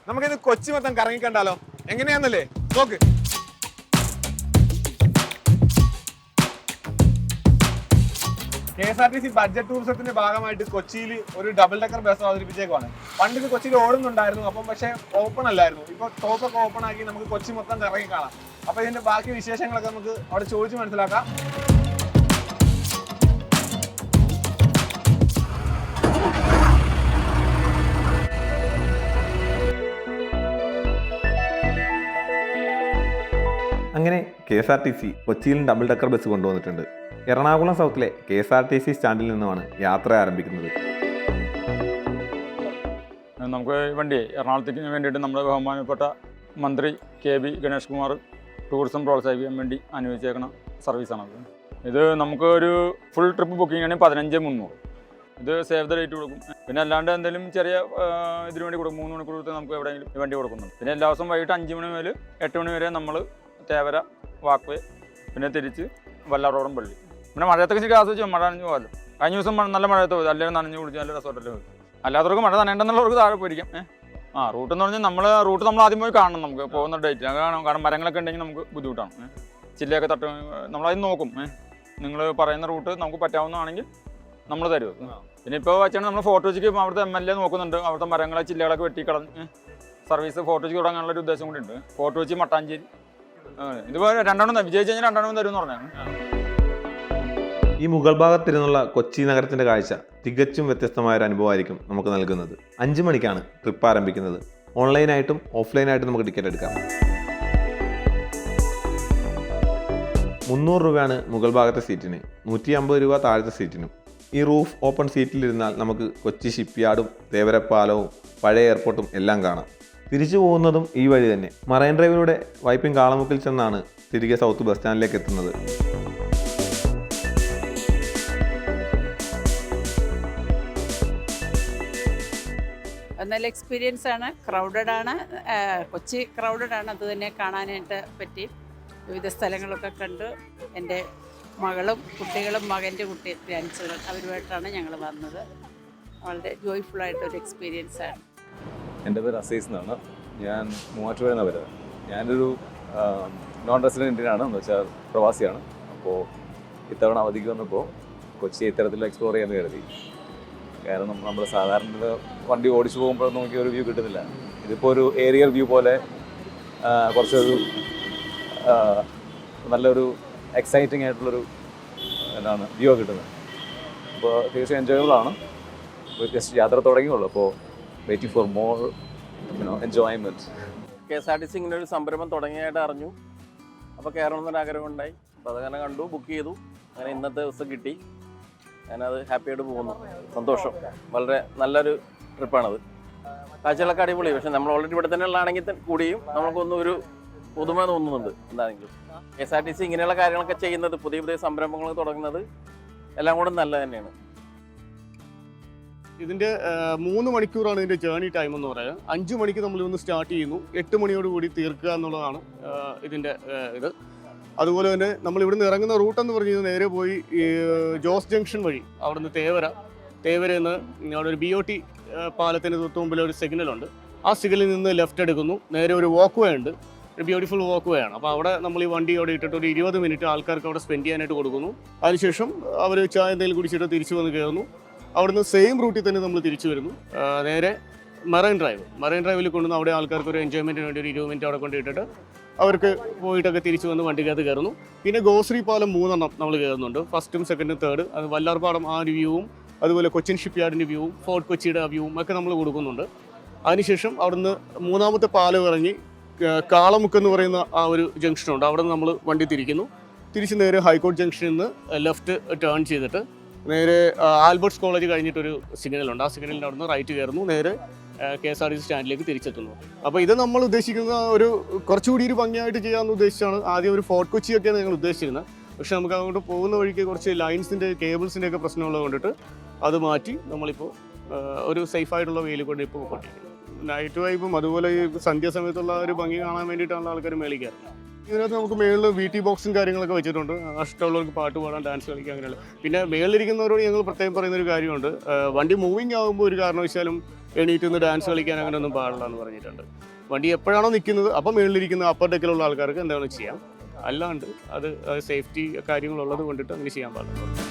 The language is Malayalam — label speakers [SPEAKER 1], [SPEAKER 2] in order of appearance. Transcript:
[SPEAKER 1] നമുക്കിത് കൊച്ചി മൊത്തം കറങ്ങിക്കണ്ടാലോ? എങ്ങനെയാന്നല്ലേ നോക്ക്. KSRTC ബഡ്ജറ്റ് ടൂറിസത്തിന്റെ ഭാഗമായിട്ട് കൊച്ചിയിൽ ഒരു ഡബിൾ ഡെക്കർ ബസ് അവതരിപ്പിച്ചേക്കാണ്. പണ്ട് ഇത് കൊച്ചിയിൽ ഓടുന്നുണ്ടായിരുന്നു, അപ്പം പക്ഷേ ഓപ്പൺ അല്ലായിരുന്നു. ഇപ്പൊ ടോപ്പൊക്കെ ഓപ്പൺ ആക്കി നമുക്ക് കൊച്ചി മൊത്തം കറങ്ങി കാണാം. അപ്പൊ ഇതിന്റെ ബാക്കി വിശേഷങ്ങളൊക്കെ നമുക്ക് അവിടെ ചോദിച്ച് മനസ്സിലാക്കാം.
[SPEAKER 2] അങ്ങനെ KSRTC കൊച്ചിയിൽ ഡബിൾ ഡെക്കർ ബസ് കൊണ്ടുവന്നിട്ടുണ്ട്. എറണാകുളം സൗത്തിലെ KSRTC സ്റ്റാൻഡിൽ നിന്നുമാണ് യാത്ര ആരംഭിക്കുന്നത്.
[SPEAKER 3] നമുക്ക് വണ്ടി എറണാകുളത്തേക്ക് വേണ്ടിയിട്ട് നമ്മുടെ ബഹുമാനപ്പെട്ട മന്ത്രി KB ഗണേഷ് കുമാർ ടൂറിസം പ്രോത്സാഹിപ്പിക്കാൻ വേണ്ടി അനുവദിച്ചേക്കുന്ന സർവീസാണത്. ഇത് നമുക്ക് ഒരു ഫുൾ ട്രിപ്പ് ബുക്കിംഗ് ആണെങ്കിൽ 15,300. ഇത് സേവ് ദ ഡേറ്റ് കൊടുക്കും. പിന്നെ അല്ലാണ്ട് എന്തെങ്കിലും ചെറിയ ഇതിനു വേണ്ടി കൊടുക്കും. 3 മണിക്കൂർ കൊടുത്ത് നമുക്ക് എവിടെയെങ്കിലും വണ്ടി കൊടുക്കുന്നുണ്ട്. പിന്നെ എല്ലാ ദിവസവും വൈകിട്ട് 5 മണി മുതൽ 8 മണി വരെ നമ്മൾ തേവര വാക്വേ, പിന്നെ തിരിച്ച് വല്ലാറോടം പള്ളി. പിന്നെ മഴയത്തൊക്കെ ശരിക്കും ആസ്വദിച്ചു മഴ നനഞ്ഞു പോകാമല്ലോ. കഴിഞ്ഞ ദിവസം നല്ല മഴയത്ത് പോയി, അല്ലെങ്കിൽ നനഞ്ഞു കുടിച്ച് നല്ല റിസോർട്ടിൽ പോയി. അല്ലാത്തവർക്ക് മഴ നനയേണ്ടെന്നുള്ളവർക്ക് താഴെ പോയിരിക്കാം. റൂട്ട് എന്ന് പറഞ്ഞാൽ നമ്മൾ ആദ്യം പോയി കാണണം. നമുക്ക് പോകുന്ന ഡേറ്റ് കാണണം. കാരണം മരങ്ങളൊക്കെ ഉണ്ടെങ്കിൽ നമുക്ക് ബുദ്ധിമുട്ടാണ്. ചില്ലയൊക്കെ തട്ട് നമ്മളതിന് നോക്കും. നിങ്ങൾ പറയുന്ന റൂട്ട് നമുക്ക് പറ്റാവുന്നതാണെങ്കിൽ നമ്മൾ തരും. പിന്നെ ഇപ്പോൾ വെച്ചാൽ നമ്മൾ ഫോർട്ട് കൊച്ചിക്ക് അവിടുത്തെ MLA നോക്കുന്നുണ്ട്. അവിടുത്തെ മരങ്ങളെ ചില്ലകളൊക്കെ വെട്ടിക്കളഞ്ഞ് സർവീസ് ഫോർട്ട് കൊച്ചിക്ക് തുടങ്ങാനുള്ളൊരു ഉദ്ദേശം കൂടി ഉണ്ട്. ഫോർട്ട് കൊച്ചി മട്ടാഞ്ചേരി ഇതിപ്പോൾ 2 വിജയിച്ച് കഴിഞ്ഞാൽ 2 തരും എന്ന് പറഞ്ഞാണ്.
[SPEAKER 2] ഈ മുകൾ ഭാഗത്തിരുന്നുള്ള കൊച്ചി നഗരത്തിന്റെ കാഴ്ച തികച്ചും വ്യത്യസ്തമായ ഒരു അനുഭവമായിരിക്കും നമുക്ക് നൽകുന്നത്. 5 മണിക്കാണ് ട്രിപ്പ് ആരംഭിക്കുന്നത്. ഓൺലൈനായിട്ടും ഓഫ്ലൈനായിട്ടും നമുക്ക് ടിക്കറ്റ് എടുക്കാം. 300 രൂപയാണ് മുകൾ ഭാഗത്തെ സീറ്റിന്, 150 രൂപ താഴത്തെ സീറ്റിനും. ഈ റൂഫ് ഓപ്പൺ സീറ്റിലിരുന്നാൽ നമുക്ക് കൊച്ചി ഷിപ്പ്യാർഡും തേവരപ്പാലവും പഴയ എയർപോർട്ടും എല്ലാം കാണാം. തിരിച്ചു പോകുന്നതും ഈ വഴി തന്നെ. മറൈൻ ഡ്രൈവിലൂടെ വൈപ്പിൻ കാളമുക്കിൽ ചെന്നാണ് തിരികെ സൗത്ത് ബസ് സ്റ്റാൻഡിലേക്ക് എത്തുന്നത്.
[SPEAKER 4] നല്ല എക്സ്പീരിയൻസ് ആണ്. ക്രൗഡഡ് ആണ്, കൊച്ചി ക്രൗഡഡ് ആണ്. അത് തന്നെ കാണാനായിട്ട് പറ്റി. വിവിധ സ്ഥലങ്ങളൊക്കെ കണ്ട് എൻ്റെ മകളും കുട്ടികളും മകൻ്റെ കുട്ടി ഗ്രാൻഡ്ചിൽഡ്രൻ അവരുമായിട്ടാണ് ഞങ്ങൾ വന്നത്. വളരെ ജോയ്ഫുള്ളായിട്ടൊരു എക്സ്പീരിയൻസ് ആണ്.
[SPEAKER 5] എൻ്റെ പേര് അസീസ് എന്നാണ്. ഞാൻ മൂവാറ്റുപുഴയിൽ നിന്നാണ് വരുന്നത്. ഞാനൊരു നോൺ റെസിഡൻറ്റ് ഇന്ത്യനാണ്, എന്ന് വെച്ചാൽ പ്രവാസിയാണ്. അപ്പോൾ ഇത്തവണ അവധിക്ക് വന്നപ്പോൾ കൊച്ചി ഇത്തരത്തിൽ എക്സ്പ്ലോർ ചെയ്യാമെന്ന് കരുതി. കാരണം നമ്മൾ സാധാരണ വണ്ടി ഓടിച്ചു പോകുമ്പോൾ നമുക്ക് ഒരു വ്യൂ കിട്ടുന്നില്ല. ഇതിപ്പോൾ ഒരു ഏരിയൽ വ്യൂ പോലെ കുറച്ചൊരു നല്ലൊരു എക്സൈറ്റിംഗ് ആയിട്ടുള്ളൊരു വ്യൂ കിട്ടുന്നത്. അപ്പോൾ തീർച്ചയായും എൻജോയബിളാണ്. ഇപ്പോൾ ജസ്റ്റ് യാത്ര തുടങ്ങിയുള്ളൂ. അപ്പോൾ waiting for more enjoyment.
[SPEAKER 6] KSRTC ഇങ്ങനെ ഒരു സംരംഭം തുടങ്ങിയായിട്ട് അറിഞ്ഞു. അപ്പോൾ കയറണമെന്നൊരു ആഗ്രഹമുണ്ടായി. അപ്പോൾ അതങ്ങനെ കണ്ടു, ബുക്ക് ചെയ്തു. അങ്ങനെ ഇന്നത്തെ ദിവസം കിട്ടി. ഞാനത് ഹാപ്പിയായിട്ട് പോകുന്നു. സന്തോഷം. വളരെ നല്ലൊരു ട്രിപ്പാണത്. കാഴ്ചകളൊക്കെ അടിപൊളി. പക്ഷേ നമ്മൾ ഓൾറെഡി ഇവിടെ തന്നെ ഉള്ളതാണെങ്കിൽ കൂടിയും നമുക്കൊന്നും ഒരു പുതുമ തോന്നുന്നുണ്ട്. എന്താണെങ്കിലും KSRTC ഇങ്ങനെയുള്ള കാര്യങ്ങളൊക്കെ ചെയ്യുന്നത്, പുതിയ പുതിയ സംരംഭങ്ങൾ തുടങ്ങുന്നത് എല്ലാം കൂടെ നല്ലത് തന്നെയാണ്.
[SPEAKER 7] ഇതിൻ്റെ 3 മണിക്കൂറാണ് ഇതിൻ്റെ ജേർണി ടൈം എന്ന് പറയുന്നത്. 5 മണിക്ക് നമ്മളിതൊന്ന് സ്റ്റാർട്ട് ചെയ്യുന്നു, 8 മണിയോടുകൂടി തീർക്കുക എന്നുള്ളതാണ് ഇതിൻ്റെ ഇത്. അതുപോലെ തന്നെ നമ്മൾ ഇവിടുന്ന് ഇറങ്ങുന്ന റൂട്ടെന്ന് പറഞ്ഞത് നേരെ പോയി ജോസ് ജംഗ്ഷൻ വഴി അവിടുന്ന് തേവരയിൽ നിന്ന് അവിടെ ഒരു BOT പാലത്തിന് തൊട്ട് മുമ്പിൽ ഒരു സിഗ്നലുണ്ട്. ആ സിഗ്നലിൽ നിന്ന് ലെഫ്റ്റ് എടുക്കുന്നു. നേരെ ഒരു വാക്ക് വേ ഉണ്ട്, ഒരു ബ്യൂട്ടിഫുൾ വാക്ക് വേ ആണ്. അപ്പോൾ അവിടെ നമ്മൾ ഈ വണ്ടി അവിടെ ഇട്ടിട്ട് ഒരു 20 മിനിറ്റ് ആൾക്കാർക്ക് അവിടെ സ്പെൻഡ് ചെയ്യാനായിട്ട് കൊടുക്കുന്നു. അതിനുശേഷം അവർ ചായ എന്തെങ്കിലും കുടിച്ചിട്ട് തിരിച്ചു വന്ന് കയറുന്നു. അവിടുന്ന് സെയിം റൂട്ടിൽ തന്നെ നമ്മൾ തിരിച്ചു വരുന്നു. നേരെ മറൈൻ ഡ്രൈവിൽ കൊണ്ടുവന്ന് അവിടെ ആൾക്കാർക്ക് ഒരു എൻജോയ്മെൻറ്റിന് വേണ്ടി ഒരു 20 മിനിറ്റ് അവിടെ കൊണ്ടിട്ടിട്ട് അവർക്ക് പോയിട്ടൊക്കെ തിരിച്ചു വന്ന് വണ്ടിക്കകത്ത് കയറുന്നു. പിന്നെ ഗോശ്രീ പാലം 3 നമ്മൾ കയറുന്നുണ്ട്. ഫസ്റ്റും സെക്കൻഡും തേർഡ്. അത് വല്ലാർപാടം ആ ഒരു വ്യൂവും, അതുപോലെ കൊച്ചിൻ ഷിപ്പ്യാർഡിൻ്റെ വ്യൂവും, ഫോർട്ട് കൊച്ചിയുടെ വ്യൂവും ഒക്കെ നമ്മൾ കൊടുക്കുന്നുണ്ട്. അതിനുശേഷം അവിടുന്ന് 3ാമത്തെ പാലം ഇറങ്ങി കാളമുക്ക് എന്ന് പറയുന്ന ആ ഒരു ജംഗ്ഷനുണ്ട്. അവിടെ നിന്ന് നമ്മൾ വണ്ടി തിരിച്ച് നേരെ ഹൈക്കോർട്ട് ജംഗ്ഷനിൽ നിന്ന് ലെഫ്റ്റ് ടേൺ ചെയ്തിട്ട് നേരെ ആൽബർട്ട്സ് കോളേജ് കഴിഞ്ഞിട്ടൊരു സിഗ്നലുണ്ട്. ആ സിഗ്നലിൻ്റെ അവിടെ നിന്ന് റൈറ്റ് കയറുന്നു. നേരെ KSRTC സ്റ്റാൻഡിലേക്ക് തിരിച്ചെത്തുന്നു. അപ്പോൾ ഇത് നമ്മൾ ഉദ്ദേശിക്കുന്ന ഒരു കുറച്ചുകൂടി ഒരു ഭംഗിയായിട്ട് ചെയ്യാമെന്ന് ഉദ്ദേശിച്ചാണ്. ആദ്യം ഒരു ഫോർട്ട് കൊച്ചിയൊക്കെയാണ് ഞങ്ങൾ ഉദ്ദേശിച്ചിരുന്നത്. പക്ഷേ നമുക്ക് അങ്ങോട്ട് പോകുന്ന വഴിക്ക് കുറച്ച് ലൈൻസിൻ്റെ കേബിൾസിൻ്റെ ഒക്കെ പ്രശ്നമുള്ളത് കൊണ്ടിട്ട് അത് മാറ്റി നമ്മളിപ്പോൾ ഒരു സേഫായിട്ടുള്ള വെയിൽ കൊണ്ട് ഇപ്പോൾ കൊണ്ടിരിക്കുന്നത്. നൈറ്റ് വൈബും അതുപോലെ ഈ സന്ധ്യാസമയത്തുള്ള ഒരു ഭംഗി കാണാൻ വേണ്ടിയിട്ടാണ് ആൾക്കാർ മേളിക്കാറ്. ഇതിനകത്ത് നമുക്ക് മേളിൽ VT ബോക്സും കാര്യങ്ങളൊക്കെ വെച്ചിട്ടുണ്ട്. ഇഷ്ടമുള്ളവർക്ക് പാട്ട് പാടാൻ, ഡാൻസ് കളിക്കുക, അങ്ങനെയുള്ള. പിന്നെ മേളിലിരിക്കുന്നവരോട് ഞങ്ങൾ പ്രത്യേകം പറയുന്നൊരു കാര്യമുണ്ട്. വണ്ടി മൂവിങ് ആകുമ്പോൾ ഒരു കാരണവശാലും എണീറ്റ് നിന്ന് ഡാൻസ് കളിക്കാൻ അങ്ങനെ ഒന്നും പാടില്ല എന്ന് പറഞ്ഞിട്ടുണ്ട്. വണ്ടി എപ്പോഴാണോ നിൽക്കുന്നത് അപ്പം മുകളിലിരിക്കുന്ന അപ്പർ ഡെക്കിലുള്ള ആൾക്കാർക്ക് എന്താണ് ചെയ്യാം, അല്ലാണ്ട് അത് സേഫ്റ്റി കാര്യങ്ങളുള്ളത് കൊണ്ടിട്ട് അങ്ങനെ ചെയ്യാൻ പാടില്ല.